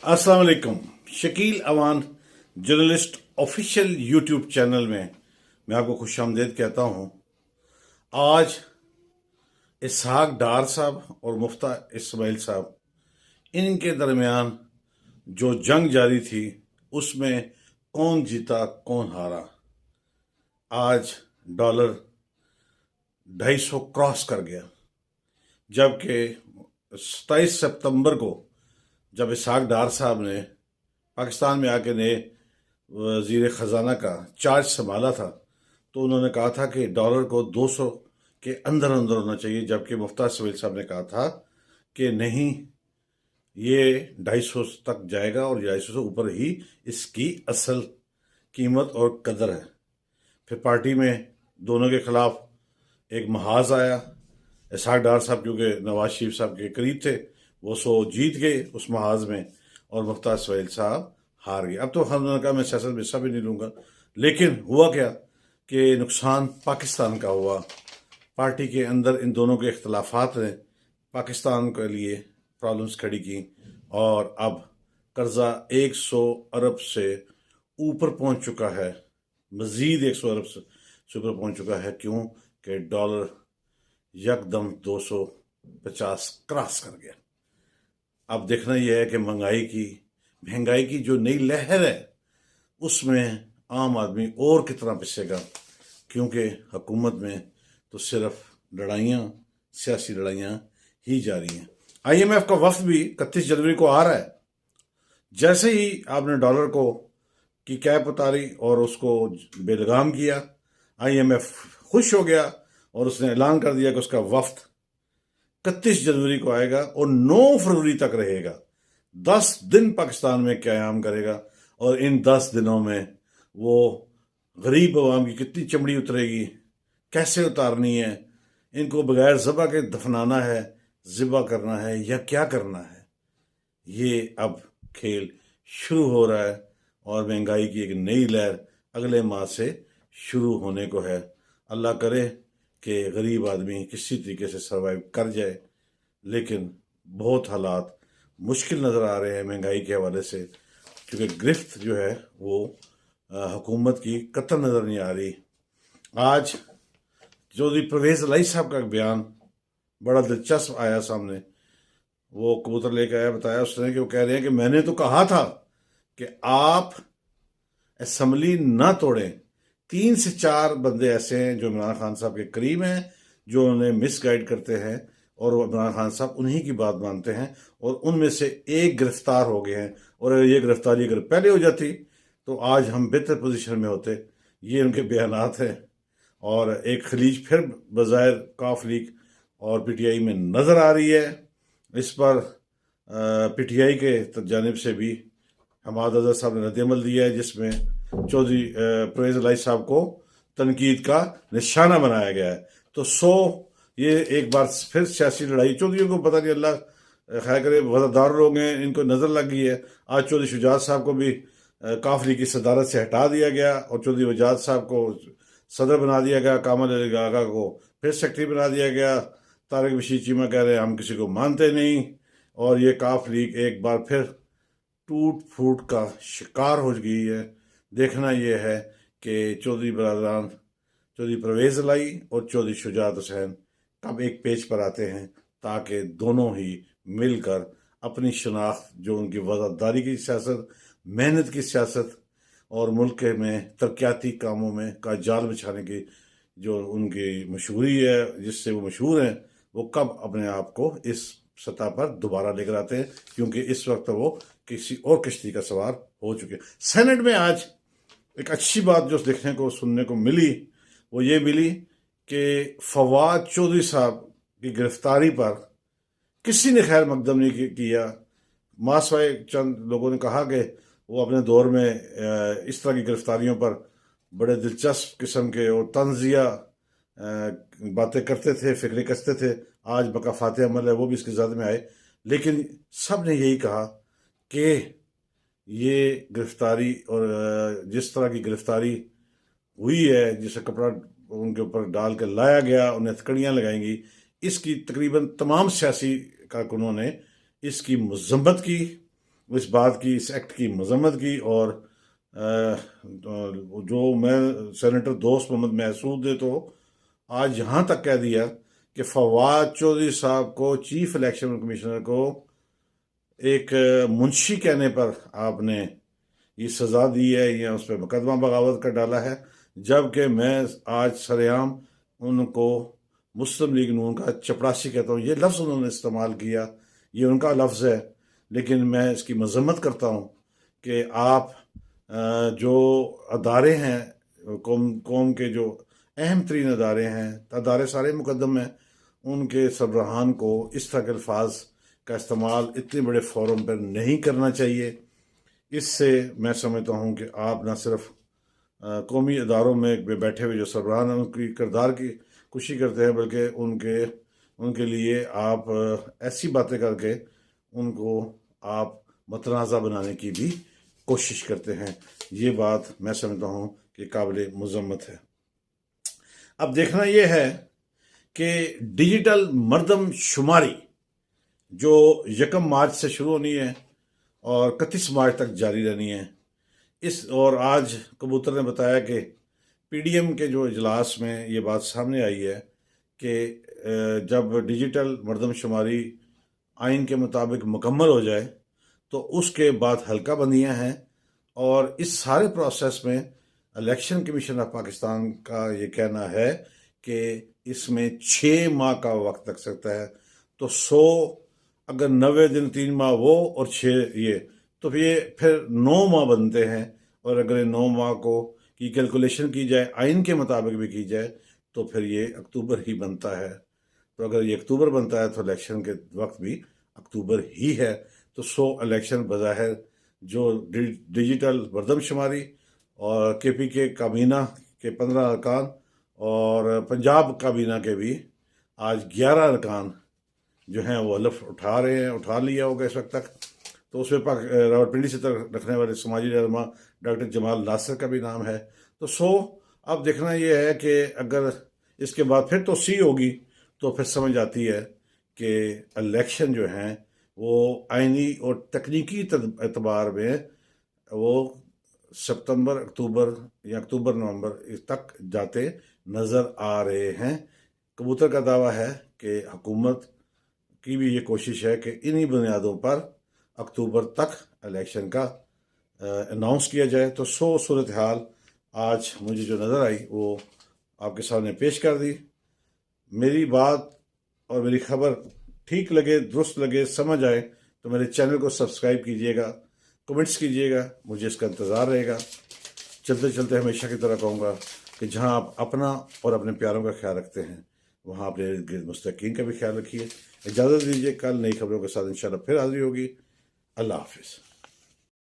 अस्सलाम वालेकुम। Shakeel Awan journalist official YouTube channel में मैं आपको खुशामदीद कहता हूँ। आज इसहाक डार साहब और मुफ्ता इस्माइल साहब, इनके दरमियान जो जंग जारी थी उसमें कौन जीता कौन हारा। आज डॉलर 250 क्रॉस कर गया, जबकि 27 सितंबर को जब इसहाक डार साहब ने पाकिस्तान में आके नए वजीर ख़जाना का चार्ज संभाला था तो उन्होंने कहा था कि डॉलर को 200 के अंदर अंदर होना चाहिए, जबकि मुफ्ता इस्माइल साहब ने कहा था कि नहीं, ये 250 तक जाएगा और 250 से ऊपर ही इसकी असल कीमत और कदर है। फिर पार्टी में दोनों के खिलाफ एक महाज आया। इसहाक डार साहब क्योंकि नवाज शरीफ साहब के करीब थे, वो जीत गए उस महाज में, और मुफ्ता इस्माइल साहब हार गए। अब तो उन्होंने कहा मैं सियासत में हिस्सा भी नहीं लूँगा, लेकिन हुआ क्या कि नुकसान पाकिस्तान का हुआ। पार्टी के अंदर इन दोनों के इख्तलाफात ने पाकिस्तान के लिए प्रॉब्लम्स खड़ी की, और अब कर्जा 100 अरब से ऊपर पहुंच चुका है, मजीद 100 अरब से ऊपर पहुंच चुका है। क्यों कि डॉलर यकदम 250 क्रॉस कर गया। अब देखना यह है कि महंगाई की जो नई लहर है उसमें आम आदमी और कितना पिसेगा, क्योंकि हुकूमत में तो सिर्फ सियासी लड़ाइयाँ ही जारी हैं। IMF का वफ्द भी 31 जनवरी को आ रहा है। जैसे ही आपने डॉलर की कैप उतारी और उसको बेलगाम किया, IMF खुश हो गया और उसने ऐलान कर दिया कि उसका वफ्द 31 जनवरी को आएगा और 9 फरवरी तक रहेगा। 10 दिन पाकिस्तान में क़याम करेगा, और इन 10 दिनों में वो गरीब अवाम की कितनी चमड़ी उतरेगी, कैसे उतारनी है, इनको बगैर ज़िबा के दफनाना है, ज़िबा करना है या क्या करना है, ये अब खेल शुरू हो रहा है। और महंगाई की एक नई लहर अगले माह से शुरू होने को है। अल्लाह करे कि गरीब आदमी किसी तरीके से सर्वाइव कर जाए, लेकिन बहुत हालात मुश्किल नज़र आ रहे हैं महंगाई के हवाले से, क्योंकि गिरफ्त जो है वो हुकूमत की कतई नज़र नहीं आ रही। आज चौधरी परवेज़ इलाही साहब का बयान बड़ा दिलचस्प आया सामने। वो कबूतर लेकर आया, बताया उसने कि वो कह रहे हैं कि मैंने तो कहा था कि आप असम्बली ना तोड़ें। 3 से 4 बंदे ऐसे हैं जो इमरान खान साहब के करीब हैं, जो उन्हें मिसगाइड करते हैं, और इमरान खान साहब उन्हीं की बात मानते हैं, और उनमें से एक गिरफ्तार हो गए हैं। और ये गिरफ्तारी अगर पहले हो जाती तो आज हम बेहतर पोजीशन में होते। ये उनके बयानात हैं। और एक खलीज फिर बज़ाहिर काफ लीग और PTI में नज़र आ रही है। इस पर PTI के जानिब से भी हमाद अज़हर साहब ने रद्द-ए-अमल दिया है, जिसमें चौधरी परवेज़ इलाही साहब को तनकीद का निशाना बनाया गया है। तो ये एक बार फिर सियासी लड़ाई, चौधरीयों को पता नहीं, अल्लाह खैर करे, वफादार लोग हैं, इनको नज़र लग गई है। आज चौधरी शुजात साहब को भी काफ लीग की सदारत से हटा दिया गया, और चौधरी वजाद साहब को सदर बना दिया गया, कामल अली आगा को फिर सेक्रेटरी बना दिया गया। तारिक बशीर चीमा कह रहे हैं हम किसी को मानते नहीं, और ये काफ लीग एक बार फिर टूट फूट का शिकार हो गई है। देखना यह है कि चौधरी बरादरान, चौधरी परवेज़ इलाही और चौधरी शुजात हुसैन कब एक पेज पर आते हैं, ताकि दोनों ही मिलकर अपनी शनाख्त, जो उनकी वफादारी की सियासत, मेहनत की सियासत और मुल्क में तरक्याती कामों में का जाल बिछाने की जो उनकी मशहूरी है, जिससे वो मशहूर हैं, वो कब अपने आप को इस सतह पर दोबारा लेकर आते हैं, क्योंकि इस वक्त वो किसी और किश्ती का सवार हो चुके हैं। सेनेट में आज एक अच्छी बात जो देखने को सुनने को मिली, वो ये मिली कि फवाद चौधरी साहब की गिरफ्तारी पर किसी ने खैर मकदम नहीं किया। मासवाए चंद लोगों ने कहा कि वो अपने दौर में इस तरह की गिरफ्तारियों पर बड़े दिलचस्प किस्म के और तंजिया बातें करते थे, फिक्रें कसते थे। आज बका फाते अमल है, वो भी इसके ज़द में आए, लेकिन सब ने यही कहा कि ये गिरफ्तारी, और जिस तरह की गिरफ्तारी हुई है, जिसे कपड़ा उनके ऊपर डाल कर लाया गया, उन्हें हथकड़ियाँ लगाएंगी, इसकी तकरीबन तमाम सियासी कारकुनों ने इसकी मजम्मत की, اس بات کی، اس ایکٹ کی مذمت کی، اور جو میں سینیٹر دوست محمد محسود نے تو آج یہاں تک کہہ دیا کہ فواد چودھری صاحب کو، چیف الیکشن کمشنر کو، ایک منشی کہنے پر آپ نے یہ سزا دی ہے یا اس پہ مقدمہ بغاوت کر ڈالا ہے، جبکہ میں آج سریعام ان کو مسلم لیگ نون کا چپڑاسی کہتا ہوں۔ یہ لفظ انہوں نے استعمال کیا، یہ ان کا لفظ ہے، لیکن میں اس کی مذمت کرتا ہوں کہ آپ جو ادارے ہیں، قوم کے جو اہم ترین ادارے ہیں، ادارے سارے مقدم ہیں، ان کے سربراہان کو اس طرح کے الفاظ کا استعمال اتنے بڑے فورم پر نہیں کرنا چاہیے۔ اس سے میں سمجھتا ہوں کہ آپ نہ صرف قومی اداروں میں بیٹھے ہوئے جو سربراہان ہیں ان کی کردار کی کشی کرتے ہیں، بلکہ ان کے لیے آپ ایسی باتیں کر کے ان کو آپ متنازع بنانے کی بھی کوشش کرتے ہیں۔ یہ بات میں سمجھتا ہوں کہ قابل مذمت ہے۔ اب دیکھنا یہ ہے کہ ڈیجیٹل مردم شماری جو 1 مارچ سے شروع ہونی ہے اور 31 مارچ تک جاری رہنی ہے، اور آج کبوتر نے بتایا کہ پی ڈی ایم کے جو اجلاس میں یہ بات سامنے آئی ہے کہ جب ڈیجیٹل مردم شماری آئین کے مطابق مکمل ہو جائے تو اس کے بعد حلقہ بندیاں ہیں، اور اس سارے پروسیس میں الیکشن کمیشن آف پاکستان کا یہ کہنا ہے کہ اس میں 6 ماہ کا وقت لگ سکتا ہے۔ تو 100 اگر 90 دن 3 ماہ وہ اور 6 یہ، تو پھر 9 ماہ بنتے ہیں، اور اگر 9 ماہ کی کیلکولیشن کی جائے، آئین کے مطابق بھی کی جائے، تو پھر یہ اکتوبر ہی بنتا ہے۔ تو اگر یہ اکتوبر بنتا ہے تو الیکشن کے وقت بھی اکتوبر ہی ہے۔ تو 100 الیکشن بظاہر جو ڈیجیٹل مردم شماری اور کے پی کے کابینہ کے 15 ارکان اور پنجاب کابینہ کے بھی آج 11 ارکان جو ہیں وہ حلف اٹھا لیا ہوگا اس وقت تک۔ تو اس میں راولپنڈی سے رکھنے والے سماجی رہنما ڈاکٹر جمال ناصر کا بھی نام ہے۔ تو اب دیکھنا یہ ہے کہ اگر اس کے بعد پھر توسیع ہوگی تو پھر سمجھ آتی ہے کہ الیکشن جو ہیں وہ آئینی اور تکنیکی اعتبار میں وہ ستمبر اکتوبر یا اکتوبر نومبر تک جاتے نظر آ رہے ہیں۔ کبوتر کا دعویٰ ہے کہ حکومت کی بھی یہ کوشش ہے کہ انہی بنیادوں پر اکتوبر تک الیکشن کا اناؤنس کیا جائے۔ تو 100 صورتحال آج مجھے جو نظر آئی وہ آپ کے سامنے پیش کر دی۔ میری بات اور میری خبر ٹھیک لگے، درست لگے، سمجھ آئے تو میرے چینل کو سبسکرائب کیجیے گا، کمنٹس کیجیے گا، مجھے اس کا انتظار رہے گا۔ چلتے چلتے ہمیشہ کی طرح کہوں گا کہ جہاں آپ اپنا اور اپنے پیاروں کا خیال رکھتے ہیں، وہاں اپنے ارد گرد مستحقین کا بھی خیال رکھیے۔ اجازت دیجیے، کل نئی خبروں کے ساتھ انشاءاللہ پھر حاضری ہوگی۔ اللہ حافظ۔